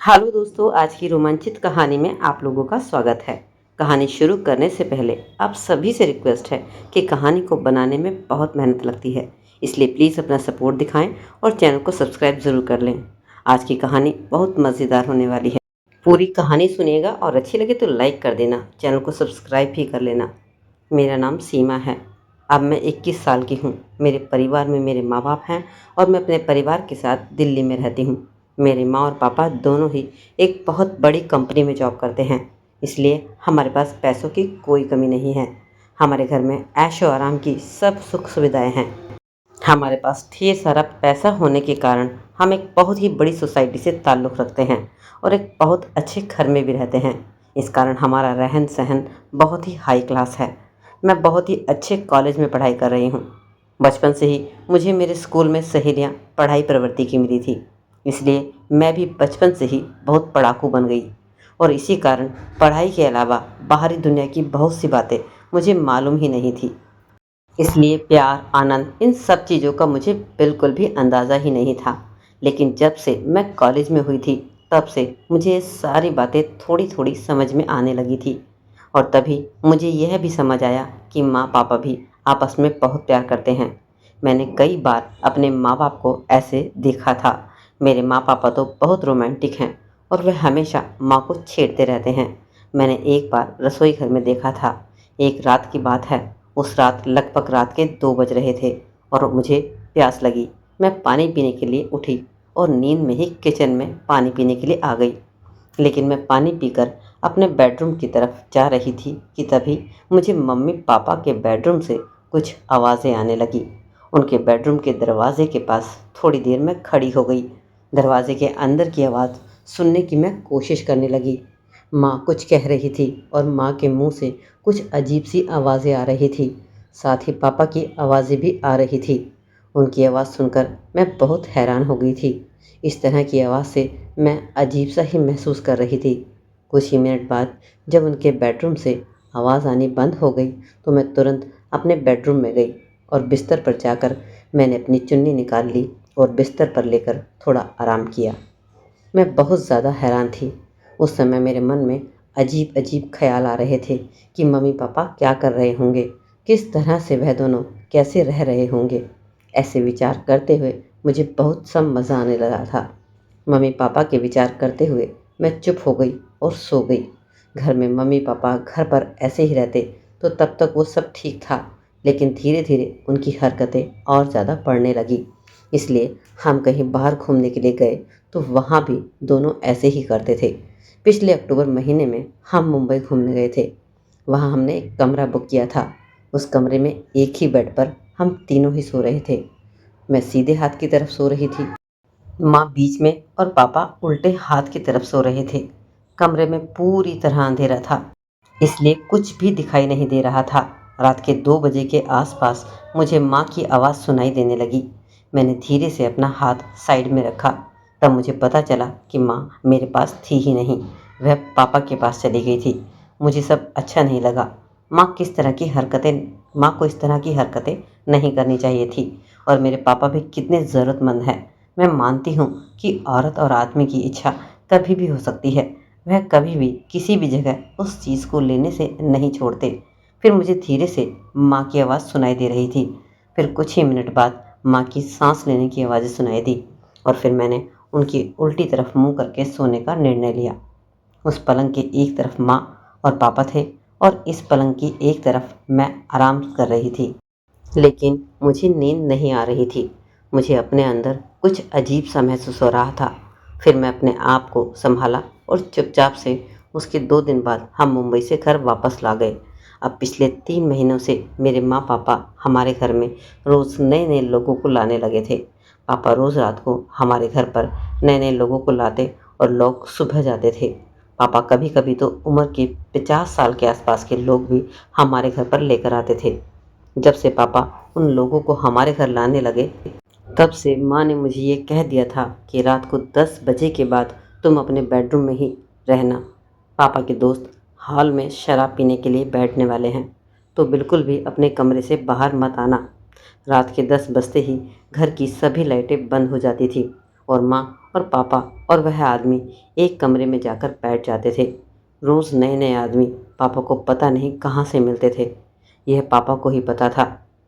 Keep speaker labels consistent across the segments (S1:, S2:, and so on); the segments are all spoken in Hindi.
S1: हेलो दोस्तों, आज की रोमांचित कहानी में आप लोगों का स्वागत है। कहानी शुरू करने से पहले आप सभी से रिक्वेस्ट है कि कहानी को बनाने में बहुत मेहनत लगती है, इसलिए प्लीज़ अपना सपोर्ट दिखाएं और चैनल को सब्सक्राइब ज़रूर कर लें। आज की कहानी बहुत मज़ेदार होने वाली है। पूरी कहानी सुनिएगा और अच्छी लगे तो लाइक कर देना, चैनल को सब्सक्राइब भी कर लेना। मेरा नाम सीमा है। अब मैं 21 साल की हूँ। मेरे परिवार में मेरे माँ बाप हैं और मैं अपने परिवार के साथ दिल्ली में रहती हूँ। मेरे माँ और पापा दोनों ही एक बहुत बड़ी कंपनी में जॉब करते हैं, इसलिए हमारे पास पैसों की कोई कमी नहीं है। हमारे घर में ऐशो आराम की सब सुख सुविधाएं हैं। हमारे पास ढेर सारा पैसा होने के कारण हम एक बहुत ही बड़ी सोसाइटी से ताल्लुक़ रखते हैं और एक बहुत अच्छे घर में भी रहते हैं। इस कारण हमारा रहन सहन बहुत ही हाई क्लास है। मैं बहुत ही अच्छे कॉलेज में पढ़ाई कर रही हूँ। बचपन से ही मुझे मेरे स्कूल में सहेलियाँ पढ़ाई प्रवृत्ति की मिली थी, इसलिए मैं भी बचपन से ही बहुत पढ़ाकू बन गई और इसी कारण पढ़ाई के अलावा बाहरी दुनिया की बहुत सी बातें मुझे मालूम ही नहीं थी। इसलिए प्यार, आनंद, इन सब चीज़ों का मुझे बिल्कुल भी अंदाज़ा ही नहीं था। लेकिन जब से मैं कॉलेज में हुई थी, तब से मुझे ये सारी बातें थोड़ी थोड़ी समझ में आने लगी थी और तभी मुझे यह भी समझ आया कि माँ पापा भी आपस में बहुत प्यार करते हैं। मैंने कई बार अपने माँ बाप को ऐसे देखा था। मेरे माँ पापा तो बहुत रोमांटिक हैं और वे हमेशा माँ को छेड़ते रहते हैं। मैंने एक बार रसोई घर में देखा था। एक रात की बात है। उस रात लगभग रात के 2 बज रहे थे और मुझे प्यास लगी। मैं पानी पीने के लिए उठी और नींद में ही किचन में पानी पीने के लिए आ गई। लेकिन मैं पानी पीकर अपने बेडरूम की तरफ जा रही थी कि तभी मुझे मम्मी पापा के बेडरूम से कुछ आवाज़ें आने लगी। उनके बेडरूम के दरवाजे के पास थोड़ी देर में खड़ी हो गई। दरवाजे के अंदर की आवाज़ सुनने की मैं कोशिश करने लगी। माँ कुछ कह रही थी और माँ के मुंह से कुछ अजीब सी आवाज़ें आ रही थी। साथ ही पापा की आवाज़ें भी आ रही थी। उनकी आवाज़ सुनकर मैं बहुत हैरान हो गई थी। इस तरह की आवाज़ से मैं अजीब सा ही महसूस कर रही थी। कुछ ही मिनट बाद जब उनके बेडरूम से आवाज़ आनी बंद हो गई तो मैं तुरंत अपने बेडरूम में गई और बिस्तर पर जाकर मैंने अपनी चुन्नी निकाल ली और बिस्तर पर लेकर थोड़ा आराम किया। मैं बहुत ज़्यादा हैरान थी। उस समय मेरे मन में अजीब अजीब ख्याल आ रहे थे कि मम्मी पापा क्या कर रहे होंगे, किस तरह से वह दोनों कैसे रह रहे होंगे। ऐसे विचार करते हुए मुझे बहुत सा मज़ा आने लगा था। मम्मी पापा के विचार करते हुए मैं चुप हो गई और सो गई। घर में मम्मी पापा घर पर ऐसे ही रहते तो तब तक वो सब ठीक था, लेकिन धीरे धीरे उनकी हरकतें और ज़्यादा बढ़ने लगी। इसलिए हम कहीं बाहर घूमने के लिए गए तो वहाँ भी दोनों ऐसे ही करते थे। पिछले अक्टूबर महीने में हम मुंबई घूमने गए थे। वहाँ हमने एक कमरा बुक किया था। उस कमरे में एक ही बेड पर हम तीनों ही सो रहे थे। मैं सीधे हाथ की तरफ सो रही थी, माँ बीच में और पापा उल्टे हाथ की तरफ सो रहे थे। कमरे में पूरी तरह अंधेरा था, इसलिए कुछ भी दिखाई नहीं दे रहा था। रात के 2 बजे के आसपास मुझे माँ की आवाज़ सुनाई देने लगी। मैंने धीरे से अपना हाथ साइड में रखा। तब मुझे पता चला कि माँ मेरे पास थी ही नहीं, वह पापा के पास चली गई थी। मुझे सब अच्छा नहीं लगा। माँ को इस तरह की हरकतें नहीं करनी चाहिए थी और मेरे पापा भी कितने ज़रूरतमंद हैं। मैं मानती हूँ कि औरत और आदमी की इच्छा कभी भी हो सकती है, वह कभी भी किसी भी जगह उस चीज़ को लेने से नहीं छोड़ते। फिर मुझे धीरे से माँ की आवाज़ सुनाई दे रही थी। फिर कुछ ही मिनट बाद माँ की सांस लेने की आवाज़ें सुनाई दी और फिर मैंने उनकी उल्टी तरफ मुंह करके सोने का निर्णय लिया। उस पलंग के एक तरफ माँ और पापा थे और इस पलंग की एक तरफ मैं आराम कर रही थी। लेकिन मुझे नींद नहीं आ रही थी। मुझे अपने अंदर कुछ अजीब सा महसूस हो रहा था। फिर मैं अपने आप को संभाला और चुपचाप से उसके 2 दिन बाद हम मुंबई से घर वापस ला गए। अब पिछले 3 महीनों से मेरे माँ पापा हमारे घर में रोज़ नए नए लोगों को लाने लगे थे। पापा रोज़ रात को हमारे घर पर नए नए लोगों को लाते और लोग सुबह जाते थे। पापा कभी कभी तो उम्र के 50 साल के आसपास के लोग भी हमारे घर पर लेकर आते थे। जब से पापा उन लोगों को हमारे घर लाने लगे, तब से माँ ने मुझे ये कह दिया था कि रात को 10 बजे के बाद तुम अपने बेडरूम में ही रहना। पापा के दोस्त हॉल में शराब पीने के लिए बैठने वाले हैं, तो बिल्कुल भी अपने कमरे से बाहर मत आना। रात के 10 बजते ही घर की सभी लाइटें बंद हो जाती थी और माँ और पापा और वह आदमी एक कमरे में जाकर बैठ जाते थे। रोज़ नए नए आदमी पापा को पता नहीं कहाँ से मिलते थे। यह पापा को ही पता था।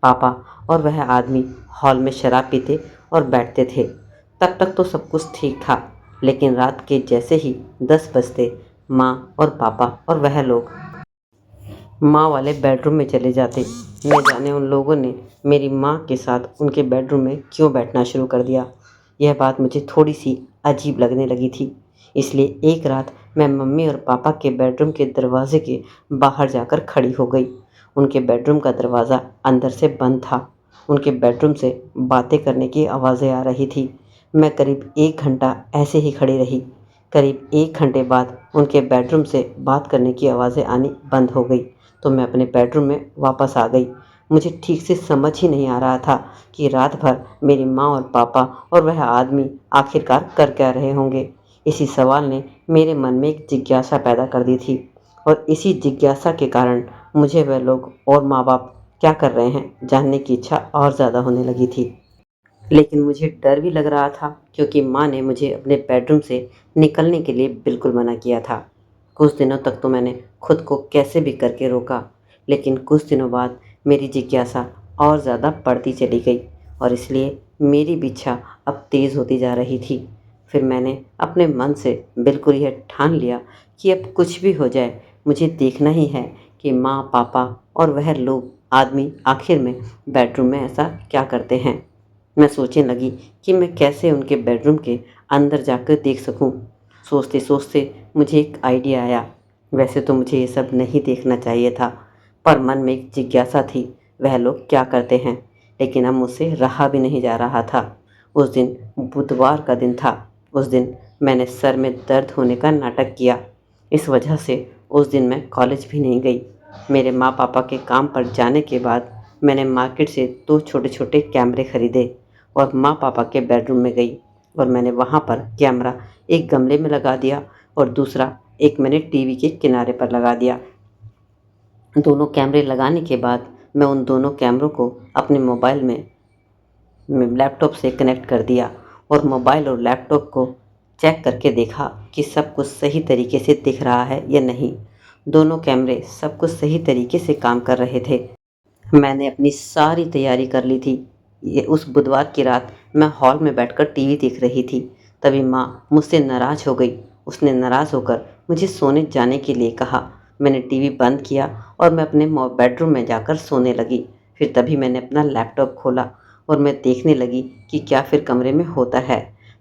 S1: पापा और वह आदमी हॉल में शराब पीते और बैठते थे। तब तक तो सब कुछ ठीक था, लेकिन रात के जैसे ही 10 बजते माँ और पापा और वह लोग माँ वाले बेडरूम में चले जाते। न जाने उन लोगों ने मेरी माँ के साथ उनके बेडरूम में क्यों बैठना शुरू कर दिया। यह बात मुझे थोड़ी सी अजीब लगने लगी थी। इसलिए एक रात मैं मम्मी और पापा के बेडरूम के दरवाजे के बाहर जाकर खड़ी हो गई। उनके बेडरूम का दरवाज़ा अंदर से बंद था। उनके बेडरूम से बातें करने की आवाज़ें आ रही थी। मैं करीब 1 घंटा ऐसे ही खड़ी रही। करीब 1 घंटे बाद उनके बेडरूम से बात करने की आवाज़ें आनी बंद हो गई, तो मैं अपने बेडरूम में वापस आ गई। मुझे ठीक से समझ ही नहीं आ रहा था कि रात भर मेरी माँ और पापा और वह आदमी आखिरकार कर क्या रहे होंगे। इसी सवाल ने मेरे मन में एक जिज्ञासा पैदा कर दी थी, और इसी जिज्ञासा के कारण मुझे वह लोग और माँ बाप क्या कर रहे हैं जानने की इच्छा और ज़्यादा होने लगी थी। लेकिन मुझे डर भी लग रहा था, क्योंकि माँ ने मुझे अपने बेडरूम से निकलने के लिए बिल्कुल मना किया था। कुछ दिनों तक तो मैंने खुद को कैसे भी करके रोका, लेकिन कुछ दिनों बाद मेरी जिज्ञासा और ज़्यादा बढ़ती चली गई, और इसलिए मेरी भी इच्छा अब तेज़ होती जा रही थी। फिर मैंने अपने मन से बिल्कुल यह ठान लिया कि अब कुछ भी हो जाए, मुझे देखना ही है कि माँ पापा और वह लोग आदमी आखिर में बेडरूम में ऐसा क्या करते हैं। मैं सोचने लगी कि मैं कैसे उनके बेडरूम के अंदर जाकर देख सकूं। सोचते सोचते मुझे एक आइडिया आया। वैसे तो मुझे ये सब नहीं देखना चाहिए था, पर मन में एक जिज्ञासा थी, वह लोग क्या करते हैं। लेकिन अब मुझसे रहा भी नहीं जा रहा था। उस दिन बुधवार का दिन था। उस दिन मैंने सर में दर्द होने का नाटक किया। इस वजह से उस दिन मैं कॉलेज भी नहीं गई। मेरे माँ पापा के काम पर जाने के बाद मैंने मार्केट से 2 छोटे छोटे कैमरे खरीदे और माँ पापा के बेडरूम में गई, और मैंने वहाँ पर कैमरा एक गमले में लगा दिया और दूसरा एक मैंने टीवी के किनारे पर लगा दिया। दोनों कैमरे लगाने के बाद मैं उन दोनों कैमरों को अपने मोबाइल में लैपटॉप से कनेक्ट कर दिया, और मोबाइल और लैपटॉप को चेक करके देखा कि सब कुछ सही तरीके से दिख रहा है या नहीं। दोनों कैमरे सब कुछ सही तरीके से काम कर रहे थे। मैंने अपनी सारी तैयारी कर ली थी। ये उस बुधवार की रात मैं हॉल में बैठकर टीवी देख रही थी। तभी माँ मुझसे नाराज़ हो गई। उसने नाराज़ होकर मुझे सोने जाने के लिए कहा। मैंने टीवी बंद किया और मैं अपने बेडरूम में जाकर सोने लगी। फिर तभी मैंने अपना लैपटॉप खोला और मैं देखने लगी कि क्या फिर कमरे में होता है।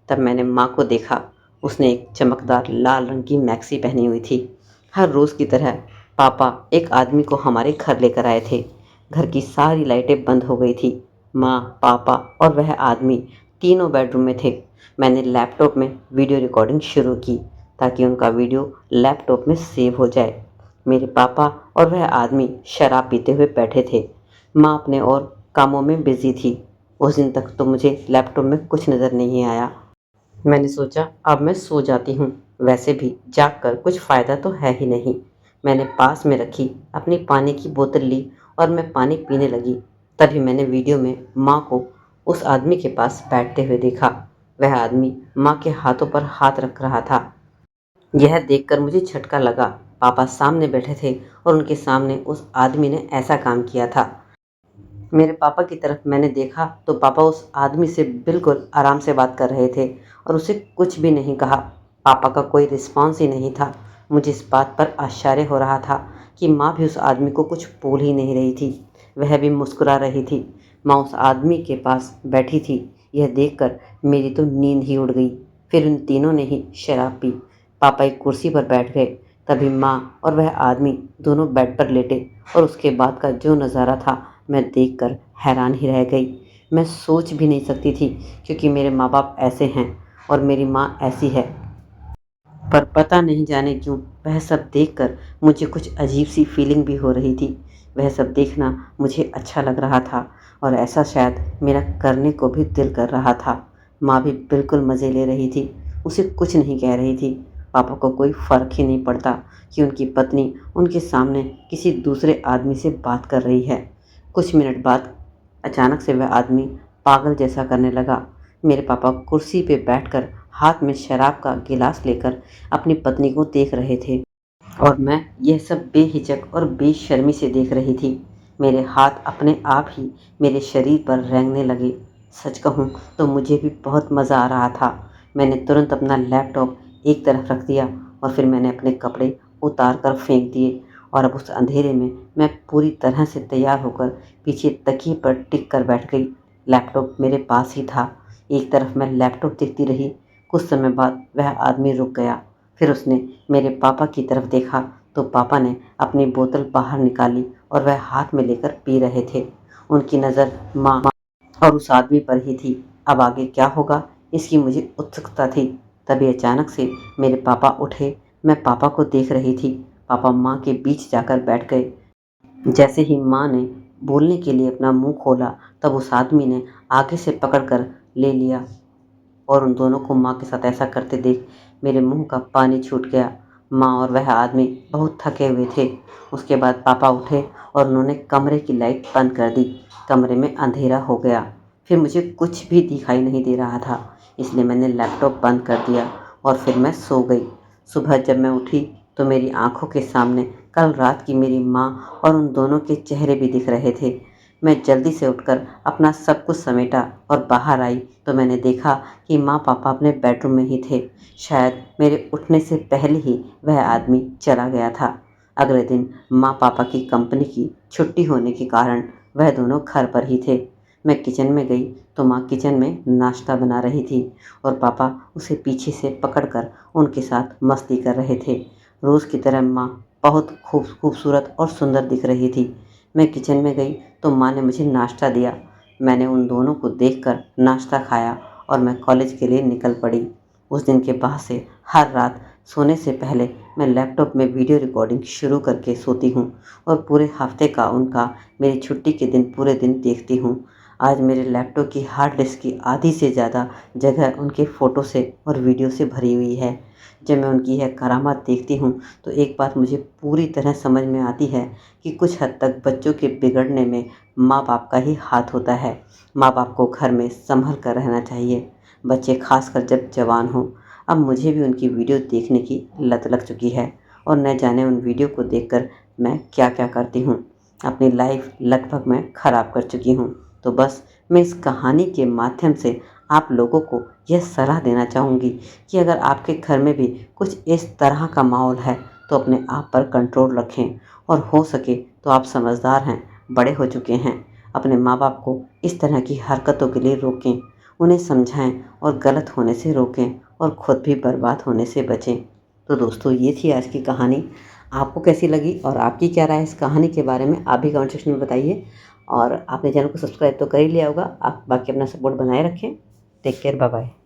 S1: तब मैंने माँ को देखा। उसने एक चमकदार लाल रंग की मैक्सी पहनी हुई थी। हर रोज़ की तरह पापा एक आदमी को हमारे घर लेकर आए थे। घर की सारी लाइटें बंद हो गई थी। माँ पापा और वह आदमी तीनों बेडरूम में थे। मैंने लैपटॉप में वीडियो रिकॉर्डिंग शुरू की, ताकि उनका वीडियो लैपटॉप में सेव हो जाए। मेरे पापा और वह आदमी शराब पीते हुए बैठे थे। माँ अपने और कामों में बिजी थी। उस दिन तक तो मुझे लैपटॉप में कुछ नज़र नहीं आया। मैंने सोचा अब मैं सो जाती हूँ, वैसे भी जाग कर कुछ फ़ायदा तो है ही नहीं। मैंने पास में रखी अपनी पानी की बोतल ली और मैं पानी पीने लगी। तभी मैंने वीडियो में माँ को उस आदमी के पास बैठते हुए देखा। वह आदमी माँ के हाथों पर हाथ रख रहा था। यह देखकर मुझे झटका लगा। पापा सामने बैठे थे और उनके सामने उस आदमी ने ऐसा काम किया था। मेरे पापा की तरफ मैंने देखा तो पापा उस आदमी से बिल्कुल आराम से बात कर रहे थे और उसे कुछ भी नहीं कहा। पापा का कोई रिस्पॉन्स ही नहीं था। मुझे इस बात पर आश्चर्य हो रहा था कि माँ भी उस आदमी को कुछ बोल ही नहीं रही थी। वह भी मुस्कुरा रही थी। माँ उस आदमी के पास बैठी थी। यह देखकर मेरी तो नींद ही उड़ गई। फिर उन तीनों ने ही शराब पी। पापा एक कुर्सी पर बैठ गए। तभी माँ और वह आदमी दोनों बेड पर लेटे, और उसके बाद का जो नज़ारा था मैं देखकर हैरान ही रह गई। मैं सोच भी नहीं सकती थी, क्योंकि मेरे माँ बाप ऐसे हैं और मेरी माँ ऐसी है। पर पता नहीं जाने क्यों वह सब देखकर मुझे कुछ अजीब सी फीलिंग भी हो रही थी। वह सब देखना मुझे अच्छा लग रहा था, और ऐसा शायद मेरा करने को भी दिल कर रहा था। माँ भी बिल्कुल मज़े ले रही थी। उसे कुछ नहीं कह रही थी। पापा को कोई फ़र्क ही नहीं पड़ता कि उनकी पत्नी उनके सामने किसी दूसरे आदमी से बात कर रही है। कुछ मिनट बाद अचानक से वह आदमी पागल जैसा करने लगा। मेरे पापा कुर्सी पे बैठकर हाथ में शराब का गिलास लेकर अपनी पत्नी को देख रहे थे और मैं यह सब बेहिचक और बेशर्मी से देख रही थी। मेरे हाथ अपने आप ही मेरे शरीर पर रेंगने लगे। सच कहूँ तो मुझे भी बहुत मज़ा आ रहा था। मैंने तुरंत अपना लैपटॉप एक तरफ रख दिया और फिर मैंने अपने कपड़े उतार कर फेंक दिए और अब उस अंधेरे में मैं पूरी तरह से तैयार होकर पीछे तकिए पर टिक कर बैठ गई। लैपटॉप मेरे पास ही था। एक तरफ मैं लैपटॉप देखती रही। कुछ समय बाद वह आदमी रुक गया। फिर उसने मेरे पापा की तरफ देखा तो पापा ने अपनी बोतल बाहर निकाली और वह हाथ में लेकर पी रहे थे। उनकी नज़र माँ और उस आदमी पर ही थी। अब आगे क्या होगा इसकी मुझे उत्सुकता थी। तभी अचानक से मेरे पापा उठे। मैं पापा को देख रही थी। पापा माँ के बीच जाकर बैठ गए। जैसे ही माँ ने बोलने के लिए अपना मुंह खोला तब उस आदमी ने आगे से पकड़कर ले लिया और उन दोनों को माँ के साथ ऐसा करते देख मेरे मुंह का पानी छूट गया। माँ और वह आदमी बहुत थके हुए थे। उसके बाद पापा उठे और उन्होंने कमरे की लाइट बंद कर दी। कमरे में अंधेरा हो गया। फिर मुझे कुछ भी दिखाई नहीं दे रहा था, इसलिए मैंने लैपटॉप बंद कर दिया और फिर मैं सो गई। सुबह जब मैं उठी तो मेरी आंखों के सामने कल रात की मेरी माँ और उन दोनों के चेहरे भी दिख रहे थे। मैं जल्दी से उठकर अपना सब कुछ समेटा और बाहर आई तो मैंने देखा कि माँ पापा अपने बेडरूम में ही थे। शायद मेरे उठने से पहले ही वह आदमी चला गया था। अगले दिन माँ पापा की कंपनी की छुट्टी होने के कारण वह दोनों घर पर ही थे। मैं किचन में गई तो माँ किचन में नाश्ता बना रही थी और पापा उसे पीछे से पकड़कर उनके साथ मस्ती कर रहे थे। रोज़ की तरह माँ बहुत खूबसूरत और सुंदर दिख रही थी। मैं किचन में गई तो माँ ने मुझे नाश्ता दिया। मैंने उन दोनों को देखकर नाश्ता खाया और मैं कॉलेज के लिए निकल पड़ी। उस दिन के बाद से हर रात सोने से पहले मैं लैपटॉप में वीडियो रिकॉर्डिंग शुरू करके सोती हूँ और पूरे हफ्ते का उनका मेरी छुट्टी के दिन पूरे दिन देखती हूँ। आज मेरे लैपटॉप की हार्ड डिस्क की आधी से ज़्यादा जगह उनके फ़ोटो से और वीडियो से भरी हुई है। जब मैं उनकी यह करामात देखती हूँ तो एक बात मुझे पूरी तरह समझ में आती है कि कुछ हद तक बच्चों के बिगड़ने में माँ बाप का ही हाथ होता है। माँ बाप को घर में संभल कर रहना चाहिए, बच्चे खासकर जब जवान हों। अब मुझे भी उनकी वीडियो देखने की लत लग चुकी है और न जाने उन वीडियो को देखकर मैं क्या क्या करती हूँ। अपनी लाइफ लगभग मैं ख़राब कर चुकी हूँ। तो बस मैं इस कहानी के माध्यम से आप लोगों को यह सलाह देना चाहूँगी कि अगर आपके घर में भी कुछ इस तरह का माहौल है तो अपने आप पर कंट्रोल रखें और हो सके तो आप समझदार हैं, बड़े हो चुके हैं, अपने माँ बाप को इस तरह की हरकतों के लिए रोकें, उन्हें समझाएं और गलत होने से रोकें और खुद भी बर्बाद होने से बचें। तो दोस्तों ये थी आज की कहानी। आपको कैसी लगी और आपकी क्या राय है इस कहानी के बारे में आप भी कमेंट सेक्शन में बताइए। और आपने चैनल को सब्सक्राइब तो कर ही लिया होगा। आप बाकी अपना सपोर्ट बनाए रखें। Take care, bye bye.